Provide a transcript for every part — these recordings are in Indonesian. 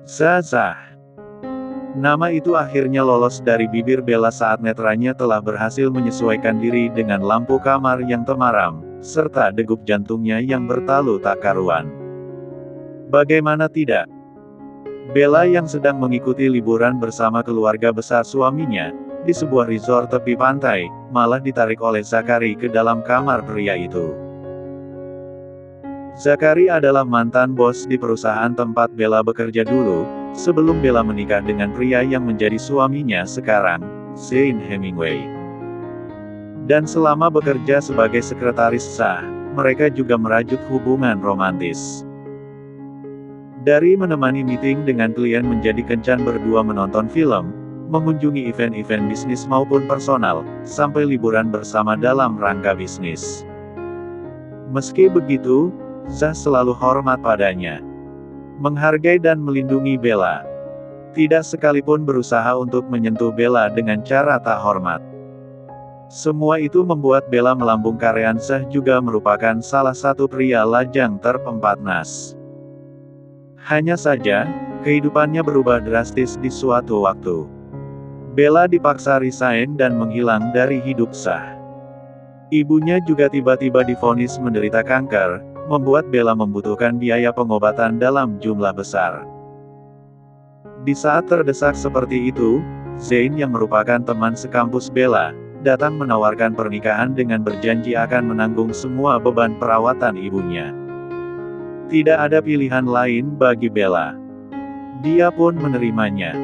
Zah. Nama itu akhirnya lolos dari bibir Bella saat netranya telah berhasil menyesuaikan diri dengan lampu kamar yang temaram, serta degup jantungnya yang bertalu tak karuan. Bagaimana tidak? Bella yang sedang mengikuti liburan bersama keluarga besar suaminya, di sebuah resort tepi pantai, malah ditarik oleh Zachary ke dalam kamar pria itu. Zachary adalah mantan bos di perusahaan tempat Bella bekerja dulu, sebelum Bella menikah dengan pria yang menjadi suaminya sekarang, Zane Hemingway. Dan selama bekerja sebagai sekretaris sah, mereka juga merajut hubungan romantis. Dari menemani meeting dengan klien menjadi kencan berdua menonton film, mengunjungi event-event bisnis maupun personal, sampai liburan bersama dalam rangka bisnis. Meski begitu, Zah selalu hormat padanya, menghargai dan melindungi Bella. Tidak sekalipun berusaha untuk menyentuh Bella dengan cara tak hormat. Semua itu membuat Bella melambung karean Zah juga merupakan salah satu pria lajang terpempatnas. Hanya saja, kehidupannya berubah drastis di suatu waktu. Bella dipaksa resign dan menghilang dari hidup Zah. Ibunya juga tiba-tiba divonis menderita kanker, membuat Bella membutuhkan biaya pengobatan dalam jumlah besar. Di saat terdesak seperti itu, Zane yang merupakan teman sekampus Bella, datang menawarkan pernikahan dengan berjanji akan menanggung semua beban perawatan ibunya. Tidak ada pilihan lain bagi Bella. Dia pun menerimanya.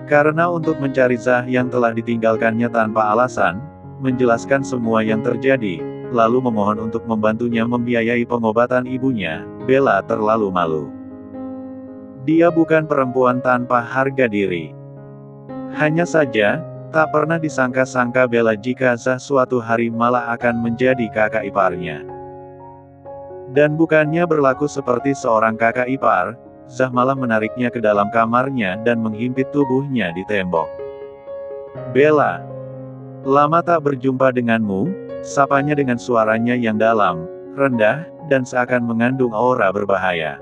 Karena untuk mencari Zah yang telah ditinggalkannya tanpa alasan, menjelaskan semua yang terjadi, lalu memohon untuk membantunya membiayai pengobatan ibunya, Bella terlalu malu. Dia bukan perempuan tanpa harga diri. Hanya saja, tak pernah disangka-sangka Bella jika Zah suatu hari malah akan menjadi kakak iparnya. Dan bukannya berlaku seperti seorang kakak ipar, Zah malah menariknya ke dalam kamarnya dan menghimpit tubuhnya di tembok. "Bella, lama tak berjumpa denganmu," sapanya dengan suaranya yang dalam, rendah, dan seakan mengandung aura berbahaya.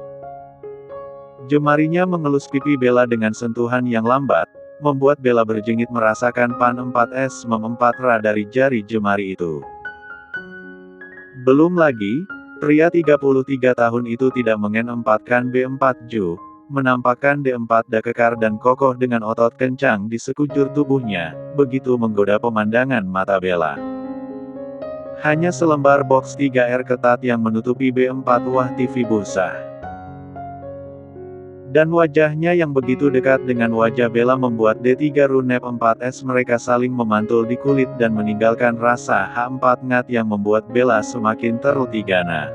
Jemarinya mengelus pipi Bella dengan sentuhan yang lambat, membuat Bella berjengit merasakan pan-4S memempatra dari jari jemari itu. Belum lagi, pria 33 tahun itu tidak mengenempatkan B4Ju, menampakkan D4 kekar dan kokoh dengan otot kencang di sekujur tubuhnya, begitu menggoda pemandangan mata Bella. Hanya selembar box 3R ketat yang menutupi B4 wah TV Bursah. Dan wajahnya yang begitu dekat dengan wajah Bella membuat D3 Runep 4S mereka saling memantul di kulit dan meninggalkan rasa H4 ngat yang membuat Bella semakin terletigana.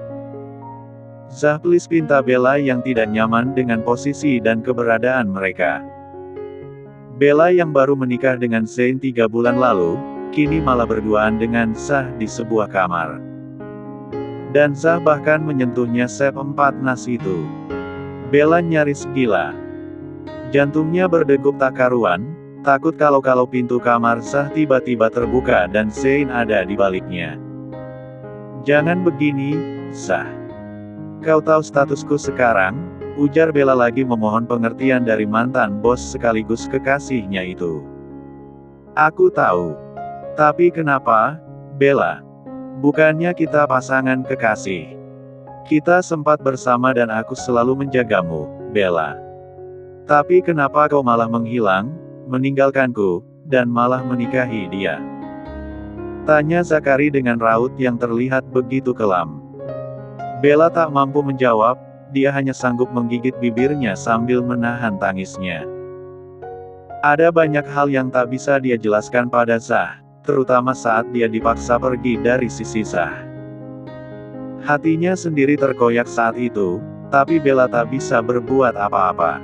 "Zah, please," pinta Bella yang tidak nyaman dengan posisi dan keberadaan mereka. Bella yang baru menikah dengan Zane 3 bulan lalu, kini malah berduaan dengan Zah di sebuah kamar. Dan Zah bahkan menyentuhnya sep-4nas itu. Bella nyaris gila. Jantungnya berdegup tak karuan, takut kalau pintu kamar Zah tiba-tiba terbuka dan Zane ada di baliknya. "Jangan begini, Zah. Kau tahu statusku sekarang," ujar Bella lagi memohon pengertian dari mantan bos sekaligus kekasihnya itu. "Aku tahu. Tapi kenapa, Bella? Bukannya kita pasangan kekasih? Kita sempat bersama dan aku selalu menjagamu, Bella. Tapi kenapa kau malah menghilang, meninggalkanku, dan malah menikahi dia?" tanya Zachary dengan raut yang terlihat begitu kelam. Bella tak mampu menjawab, dia hanya sanggup menggigit bibirnya sambil menahan tangisnya. Ada banyak hal yang tak bisa dia jelaskan pada Zah, terutama saat dia dipaksa pergi dari sisi Zah. Hatinya sendiri terkoyak saat itu, tapi Bella tak bisa berbuat apa-apa.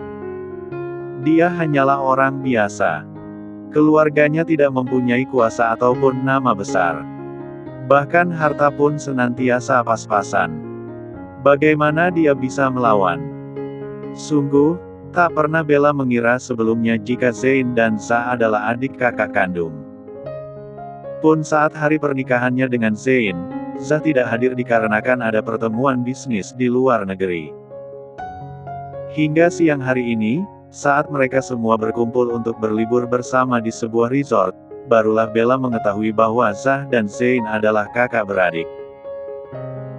Dia hanyalah orang biasa. Keluarganya tidak mempunyai kuasa ataupun nama besar. Bahkan harta pun senantiasa pas-pasan. Bagaimana dia bisa melawan? Sungguh, tak pernah Bella mengira sebelumnya jika Zane dan Zah adalah adik kakak kandung. Pun saat hari pernikahannya dengan Zane, Zah tidak hadir dikarenakan ada pertemuan bisnis di luar negeri. Hingga siang hari ini, saat mereka semua berkumpul untuk berlibur bersama di sebuah resort, barulah Bella mengetahui bahwa Zah dan Zain adalah kakak beradik.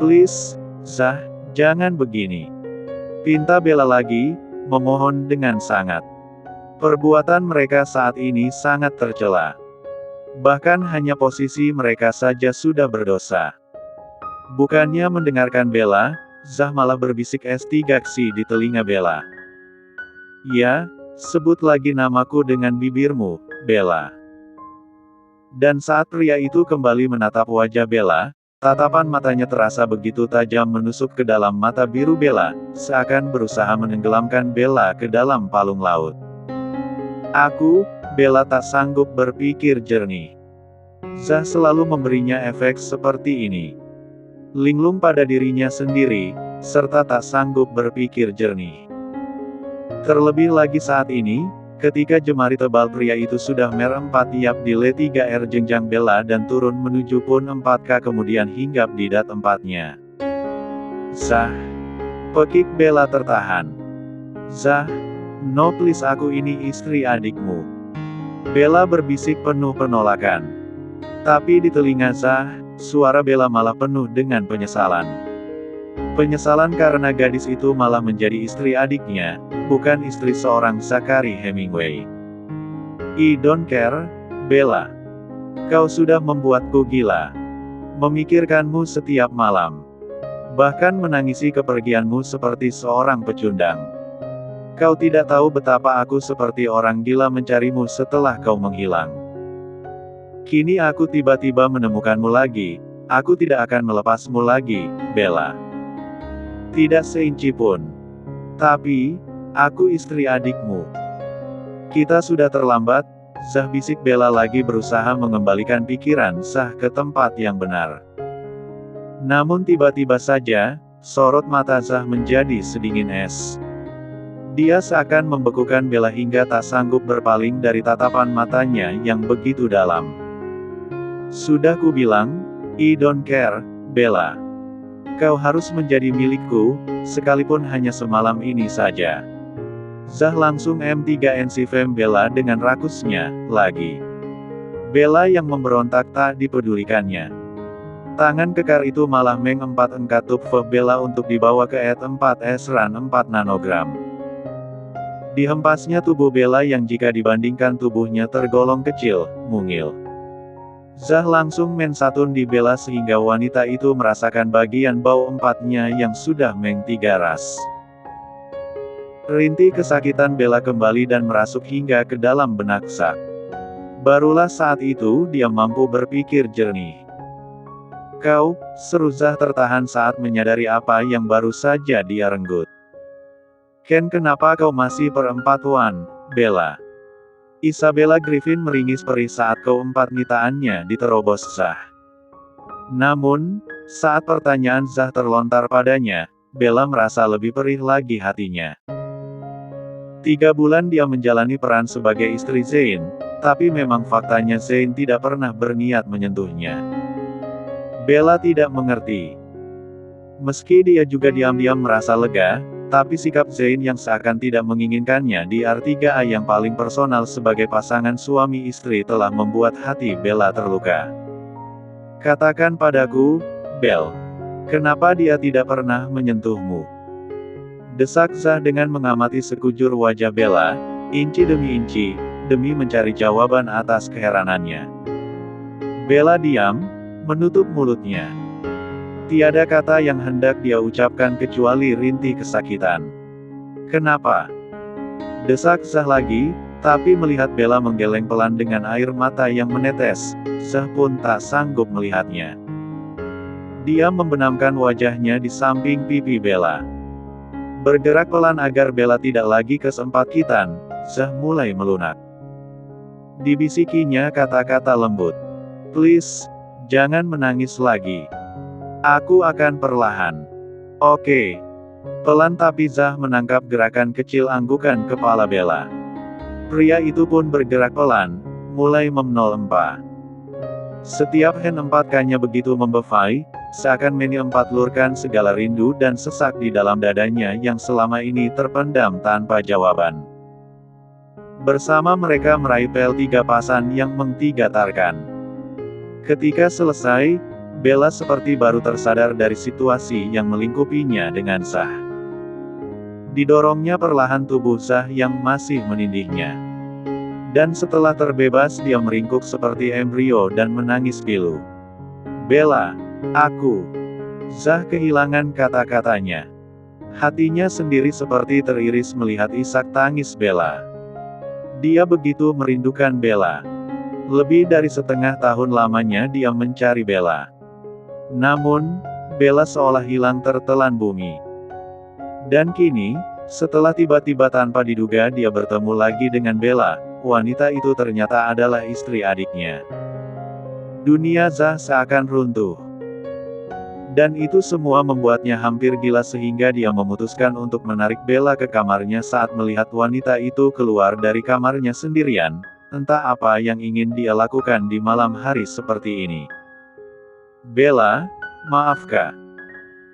"Please, Zah, jangan begini," pinta Bella lagi, memohon dengan sangat. Perbuatan mereka saat ini sangat tercela. Bahkan hanya posisi mereka saja sudah berdosa. Bukannya mendengarkan Bella, Zah malah berbisik S3X di telinga Bella. "Ya, sebut lagi namaku dengan bibirmu, Bella." Dan saat pria itu kembali menatap wajah Bella, tatapan matanya terasa begitu tajam menusuk ke dalam mata biru Bella, seakan berusaha menenggelamkan Bella ke dalam palung laut. Bella tak sanggup berpikir jernih. Zah selalu memberinya efek seperti ini. Linglung pada dirinya sendiri, serta tak sanggup berpikir jernih. Terlebih lagi saat ini, ketika jemari tebal pria itu sudah merempat tiap di L3R jenjang Bella dan turun menuju pun 4K kemudian hinggap di dat 4-nya. "Zah," pekik Bella tertahan. "Zah, no please, aku ini istri adikmu," Bella berbisik penuh penolakan. Tapi di telinga Zah, suara Bella malah penuh dengan penyesalan. Penyesalan karena gadis itu malah menjadi istri adiknya, bukan istri seorang Zachary Hemingway. "I don't care, Bella. Kau sudah membuatku gila. Memikirkanmu setiap malam. Bahkan menangisi kepergianmu seperti seorang pecundang. Kau tidak tahu betapa aku seperti orang gila mencarimu setelah kau menghilang. Kini aku tiba-tiba menemukanmu lagi, aku tidak akan melepasmu lagi, Bella. Tidak seinci pun. Tapi, aku istri adikmu. Kita sudah terlambat," Zah bisik Bella lagi berusaha mengembalikan pikiran Zah ke tempat yang benar. Namun tiba-tiba saja, sorot mata Zah menjadi sedingin es. Dia seakan membekukan Bella hingga tak sanggup berpaling dari tatapan matanya yang begitu dalam. "Sudah kubilang, I don't care, Bella. Kau harus menjadi milikku, sekalipun hanya semalam ini saja." Zah langsung M3NC Bella dengan rakusnya, lagi. Bella yang memberontak tak dipedulikannya. Tangan kekar itu malah meng-4 tup Bella untuk dibawa ke ET4S Ran 4 nanogram. Dihempasnya tubuh Bella yang jika dibandingkan tubuhnya tergolong kecil, mungil. Zah langsung mensatun di Bella sehingga wanita itu merasakan bagian bau 4-nya yang sudah meng-3 ras. Rintih kesakitan Bella kembali dan merasuk hingga ke dalam benak Zah. Barulah saat itu dia mampu berpikir jernih. "Kau," seru Zah tertahan saat menyadari apa yang baru saja dia renggut. "Ken, kenapa kau masih perempuan, Bella?" Isabella Griffin meringis perih saat keempat nitaannya diterobos Zah. Namun, saat pertanyaan Zah terlontar padanya, Bella merasa lebih perih lagi hatinya. 3 bulan dia menjalani peran sebagai istri Zain, tapi memang faktanya Zain tidak pernah berniat menyentuhnya. Bella tidak mengerti. Meski dia juga diam-diam merasa lega, tapi sikap Zain yang seakan tidak menginginkannya di R3A yang paling personal sebagai pasangan suami istri telah membuat hati Bella terluka. "Katakan padaku, Belle, kenapa dia tidak pernah menyentuhmu?" desak Zah dengan mengamati sekujur wajah Bella, inci demi inci, demi mencari jawaban atas keheranannya. Bella diam, menutup mulutnya. Tiada kata yang hendak dia ucapkan kecuali rintih kesakitan. "Kenapa?" desak Zah lagi, tapi melihat Bella menggeleng pelan dengan air mata yang menetes, Zah pun tak sanggup melihatnya. Dia membenamkan wajahnya di samping pipi Bella. Bergerak pelan agar Bella tidak lagi kesempakitan, Zah mulai melunak. Dibisikinya kata-kata lembut. "Please, jangan menangis lagi. Aku akan perlahan. Oke." Pelan tapi Zah menangkap gerakan kecil anggukan kepala Bella. Pria itu pun bergerak pelan, mulai memnol empa. Setiap hen 4K-nya begitu membevai, seakan meni-4-lurkan segala rindu dan sesak di dalam dadanya yang selama ini terpendam tanpa jawaban. Bersama mereka meraih PL3 pasan yang mengtiga-tarkan. Ketika selesai, Bella seperti baru tersadar dari situasi yang melingkupinya dengan Zah. Didorongnya perlahan tubuh Zah yang masih menindihnya. Dan setelah terbebas dia meringkuk seperti embrio dan menangis pilu. "Bella, aku..." Zah kehilangan kata-katanya. Hatinya sendiri seperti teriris melihat isak tangis Bella. Dia begitu merindukan Bella. Lebih dari setengah tahun lamanya dia mencari Bella. Namun, Bella seolah hilang tertelan bumi. Dan kini, setelah tiba-tiba tanpa diduga dia bertemu lagi dengan Bella, wanita itu ternyata adalah istri adiknya. Dunia Zah seakan runtuh. Dan itu semua membuatnya hampir gila sehingga dia memutuskan untuk menarik Bella ke kamarnya saat melihat wanita itu keluar dari kamarnya sendirian. Entah apa yang ingin dia lakukan di malam hari seperti ini. "Bella, maafkah?"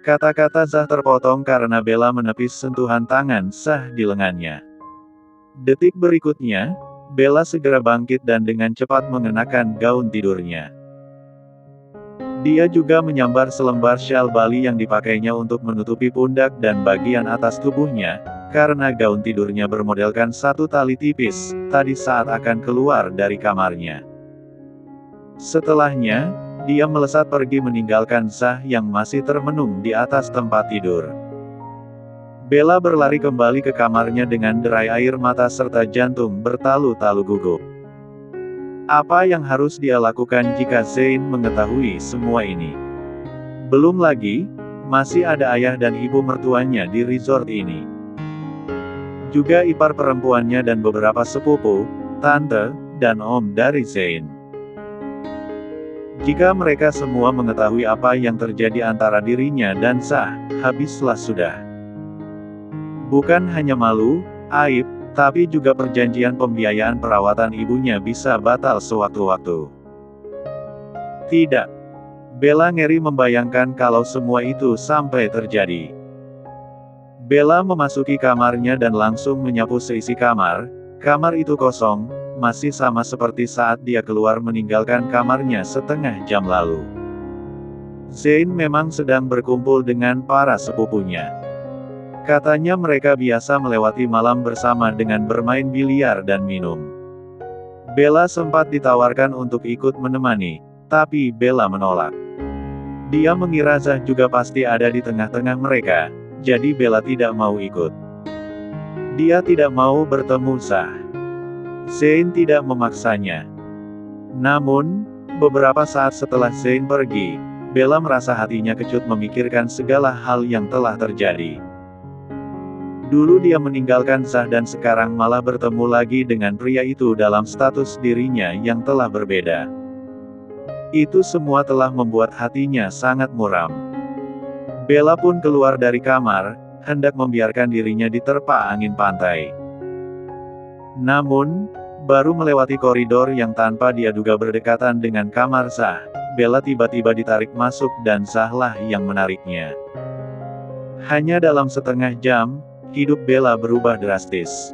Kata-kata Zah terpotong karena Bella menepis sentuhan tangan Zah di lengannya. Detik berikutnya, Bella segera bangkit dan dengan cepat mengenakan gaun tidurnya. Dia juga menyambar selembar syal Bali yang dipakainya untuk menutupi pundak dan bagian atas tubuhnya, karena gaun tidurnya bermodelkan satu tali tipis, tadi saat akan keluar dari kamarnya. Setelahnya, dia melesat pergi meninggalkan Zah yang masih termenung di atas tempat tidur. Bella berlari kembali ke kamarnya dengan derai air mata serta jantung bertalu-talu gugup. Apa yang harus dia lakukan jika Zain mengetahui semua ini? Belum lagi, masih ada ayah dan ibu mertuanya di resort ini. Juga ipar perempuannya dan beberapa sepupu, tante, dan om dari Zain. Jika mereka semua mengetahui apa yang terjadi antara dirinya dan Zah, habislah sudah. Bukan hanya malu, aib, tapi juga perjanjian pembiayaan perawatan ibunya bisa batal sewaktu-waktu. Tidak. Bella ngeri membayangkan kalau semua itu sampai terjadi. Bella memasuki kamarnya dan langsung menyapu seisi kamar. Kamar itu kosong, masih sama seperti saat dia keluar meninggalkan kamarnya setengah jam lalu. Zain memang sedang berkumpul dengan para sepupunya. Katanya mereka biasa melewati malam bersama dengan bermain biliar dan minum. Bella sempat ditawarkan untuk ikut menemani, tapi Bella menolak. Dia mengira Zah juga pasti ada di tengah-tengah mereka, jadi Bella tidak mau ikut. Dia tidak mau bertemu Zah. Zain tidak memaksanya. Namun, beberapa saat setelah Zain pergi, Bella merasa hatinya kecut memikirkan segala hal yang telah terjadi. Dulu dia meninggalkan Zah dan sekarang malah bertemu lagi dengan pria itu dalam status dirinya yang telah berbeda. Itu semua telah membuat hatinya sangat muram. Bella pun keluar dari kamar, hendak membiarkan dirinya diterpa angin pantai. Namun, baru melewati koridor yang tanpa dia duga berdekatan dengan kamar Zah, Bella tiba-tiba ditarik masuk dan Zahlah yang menariknya. Hanya dalam setengah jam, hidup Bella berubah drastis.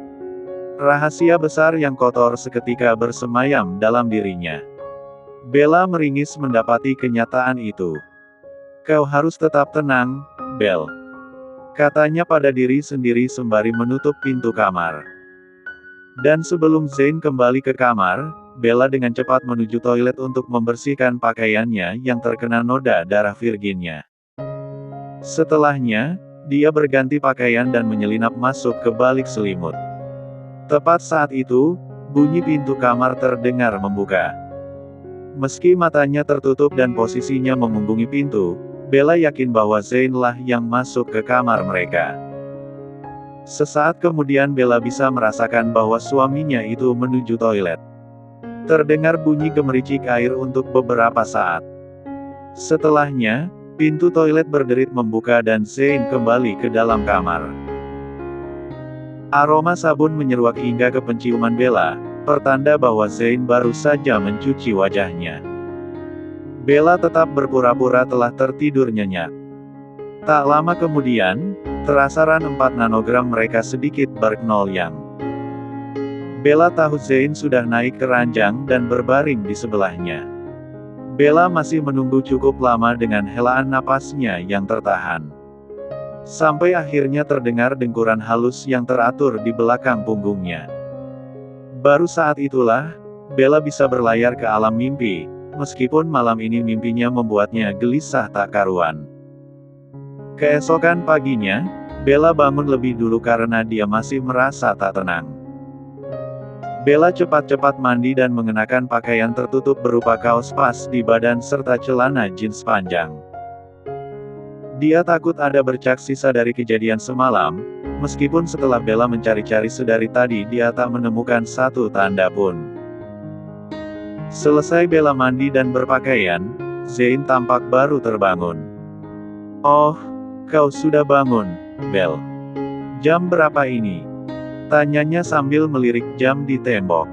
Rahasia besar yang kotor seketika bersemayam dalam dirinya. Bella meringis mendapati kenyataan itu. "Kau harus tetap tenang, Belle," katanya pada diri sendiri sembari menutup pintu kamar. Dan sebelum Zain kembali ke kamar, Bella dengan cepat menuju toilet untuk membersihkan pakaiannya yang terkena noda darah virginnya. Setelahnya, dia berganti pakaian dan menyelinap masuk ke balik selimut. Tepat saat itu, bunyi pintu kamar terdengar membuka. Meski matanya tertutup dan posisinya memunggungi pintu, Bella yakin bahwa Zainlah yang masuk ke kamar mereka. Sesaat kemudian Bella bisa merasakan bahwa suaminya itu menuju toilet. Terdengar bunyi gemericik air untuk beberapa saat. Setelahnya, pintu toilet berderit membuka dan Zain kembali ke dalam kamar. Aroma sabun menyeruak hingga ke penciuman Bella, pertanda bahwa Zain baru saja mencuci wajahnya. Bella tetap berpura-pura telah tertidur nyenyak. Tak lama kemudian, terasa ran 4 nanogram mereka sedikit berknolyang. Bella tahu Zane sudah naik ke ranjang dan berbaring di sebelahnya. Bella masih menunggu cukup lama dengan helaan napasnya yang tertahan. Sampai akhirnya terdengar dengkuran halus yang teratur di belakang punggungnya. Baru saat itulah, Bella bisa berlayar ke alam mimpi, meskipun malam ini mimpinya membuatnya gelisah tak karuan. Keesokan paginya, Bella bangun lebih dulu karena dia masih merasa tak tenang. Bella cepat-cepat mandi dan mengenakan pakaian tertutup berupa kaos pas di badan serta celana jeans panjang. Dia takut ada bercak sisa dari kejadian semalam, meskipun setelah Bella mencari-cari sedari tadi dia tak menemukan satu tanda pun. Selesai Bella mandi dan berpakaian, Zane tampak baru terbangun. "Oh, kau sudah bangun, Belle. Jam berapa ini?" tanyanya sambil melirik jam di tembok.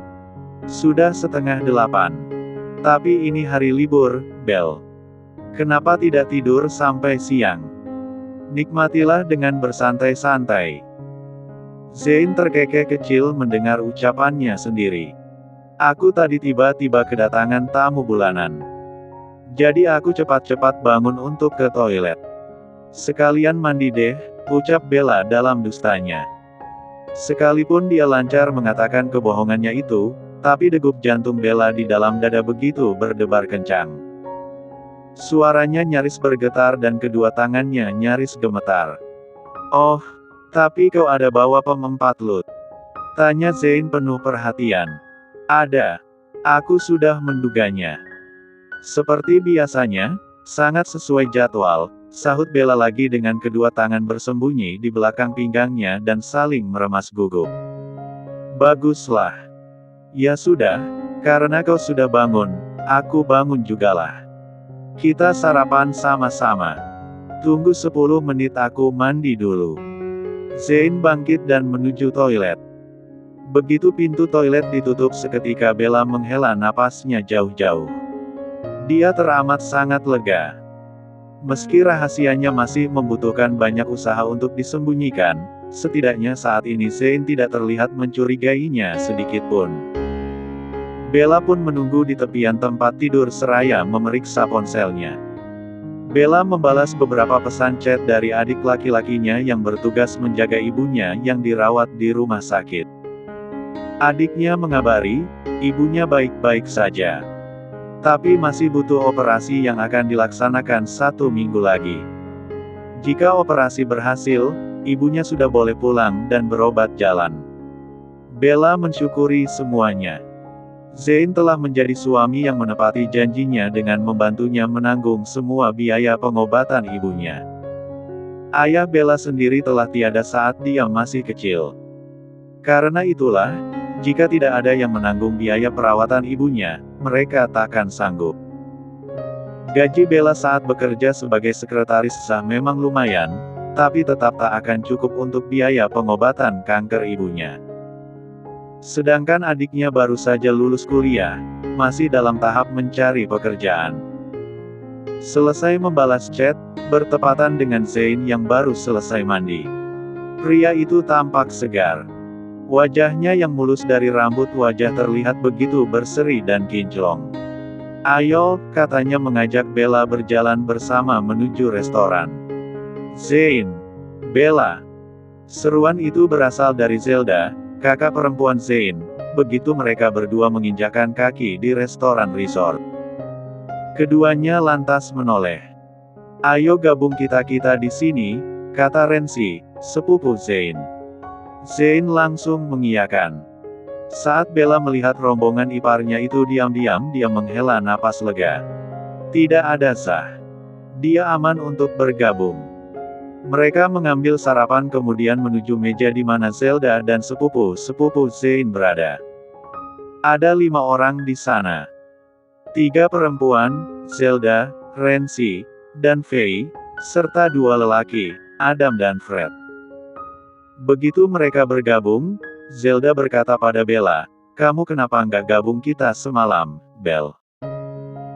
"Sudah 7:30. Tapi ini hari libur, Belle. Kenapa tidak tidur sampai siang? Nikmatilah dengan bersantai-santai." Zane terkekeh kecil mendengar ucapannya sendiri. "Aku tadi tiba-tiba kedatangan tamu bulanan. Jadi aku cepat-cepat bangun untuk ke toilet. Sekalian mandi deh," ucap Bella dalam dustanya. Sekalipun dia lancar mengatakan kebohongannya itu, tapi degup jantung Bella di dalam dada begitu berdebar kencang. Suaranya nyaris bergetar dan kedua tangannya nyaris gemetar. "Oh, tapi kau ada bawa pemempat lut?" tanya Zane penuh perhatian. "Ada. Aku sudah menduganya." "Seperti biasanya, sangat sesuai jadwal," sahut Bella lagi dengan kedua tangan bersembunyi di belakang pinggangnya dan saling meremas gugup. "Baguslah. Ya sudah, karena kau sudah bangun, aku bangun jugalah. Kita sarapan sama-sama. Tunggu 10 menit aku mandi dulu." Zane bangkit dan menuju toilet. Begitu pintu toilet ditutup seketika Bella menghela napasnya jauh-jauh. Dia teramat sangat lega. Meski rahasianya masih membutuhkan banyak usaha untuk disembunyikan, setidaknya saat ini Zane tidak terlihat mencurigainya sedikitpun. Bella pun menunggu di tepian tempat tidur seraya memeriksa ponselnya. Bella membalas beberapa pesan chat dari adik laki-lakinya yang bertugas menjaga ibunya yang dirawat di rumah sakit. Adiknya mengabari, ibunya baik-baik saja. Tapi masih butuh operasi yang akan dilaksanakan 1 minggu lagi. Jika operasi berhasil, ibunya sudah boleh pulang dan berobat jalan. Bella mensyukuri semuanya. Zane telah menjadi suami yang menepati janjinya dengan membantunya menanggung semua biaya pengobatan ibunya. Ayah Bella sendiri telah tiada saat dia masih kecil. Karena itulah, jika tidak ada yang menanggung biaya perawatan ibunya, mereka takkan sanggup. Gaji Bella saat bekerja sebagai sekretaris sah memang lumayan, tapi tetap tak akan cukup untuk biaya pengobatan kanker ibunya. Sedangkan adiknya baru saja lulus kuliah, masih dalam tahap mencari pekerjaan. Selesai membalas chat, bertepatan dengan Zane yang baru selesai mandi. Pria itu tampak segar. Wajahnya yang mulus dari rambut wajah terlihat begitu berseri dan kinclong. "Ayo," katanya mengajak Bella berjalan bersama menuju restoran. "Zane! Bella!" Seruan itu berasal dari Zelda, kakak perempuan Zane, begitu mereka berdua menginjakan kaki di restoran resort. Keduanya lantas menoleh. "Ayo gabung kita-kita di sini," kata Renzi, sepupu Zane. Zane langsung mengiyakan. Saat Bella melihat rombongan iparnya itu diam-diam dia menghela napas lega. Tidak ada sah. Dia aman untuk bergabung. Mereka mengambil sarapan kemudian menuju meja di mana Zelda dan sepupu-sepupu Zane berada. Ada 5 orang di sana. 3 perempuan, Zelda, Renzi, dan Faye, serta 2 lelaki, Adam dan Fred. Begitu mereka bergabung, Zelda berkata pada Bella, "Kamu kenapa nggak gabung kita semalam, Belle?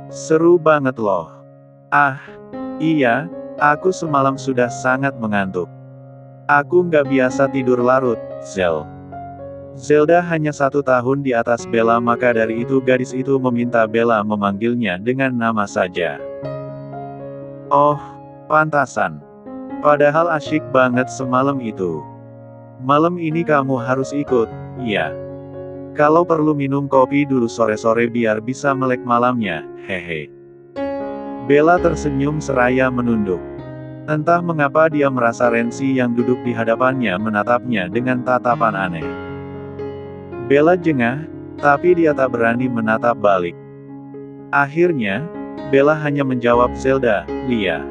Seru banget loh. Ah, iya, aku semalam sudah sangat mengantuk. Aku nggak biasa tidur larut, Zel. Zelda hanya 1 tahun di atas Bella, maka dari itu gadis itu meminta Bella memanggilnya dengan nama saja. Oh, pantasan. Padahal asyik banget semalam itu. Malam ini kamu harus ikut, iya. Kalau perlu minum kopi dulu sore-sore biar bisa melek malamnya, hehe. Bella tersenyum seraya menunduk. Entah mengapa dia merasa Renzi yang duduk di hadapannya menatapnya dengan tatapan aneh. Bella jengah, tapi dia tak berani menatap balik. Akhirnya, Bella hanya menjawab Zelda, Lia.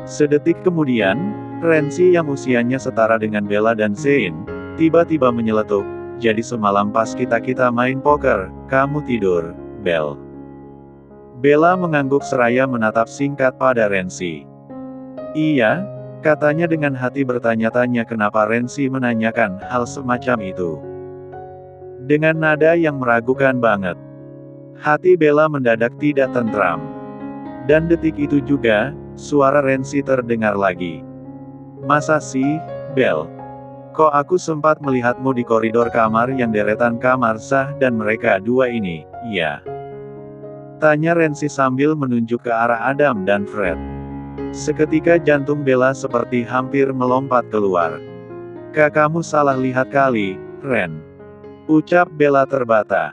Sedetik kemudian, Renzi yang usianya setara dengan Bella dan Zein, tiba-tiba menyeletuk, jadi semalam pas kita main poker, kamu tidur, Bel. Bella mengangguk seraya menatap singkat pada Renzi. Iya, katanya dengan hati bertanya-tanya kenapa Renzi menanyakan hal semacam itu. Dengan nada yang meragukan banget. Hati Bella mendadak tidak tentram. Dan detik itu juga, suara Renzi terdengar lagi. Masa sih, Bel? Kok aku sempat melihatmu di koridor kamar yang deretan kamar Zah dan mereka dua ini, iya? Tanya Renzi sambil menunjuk ke arah Adam dan Fred. Seketika jantung Bella seperti hampir melompat keluar. Kamu salah lihat kali, Ren. Ucap Bella terbata.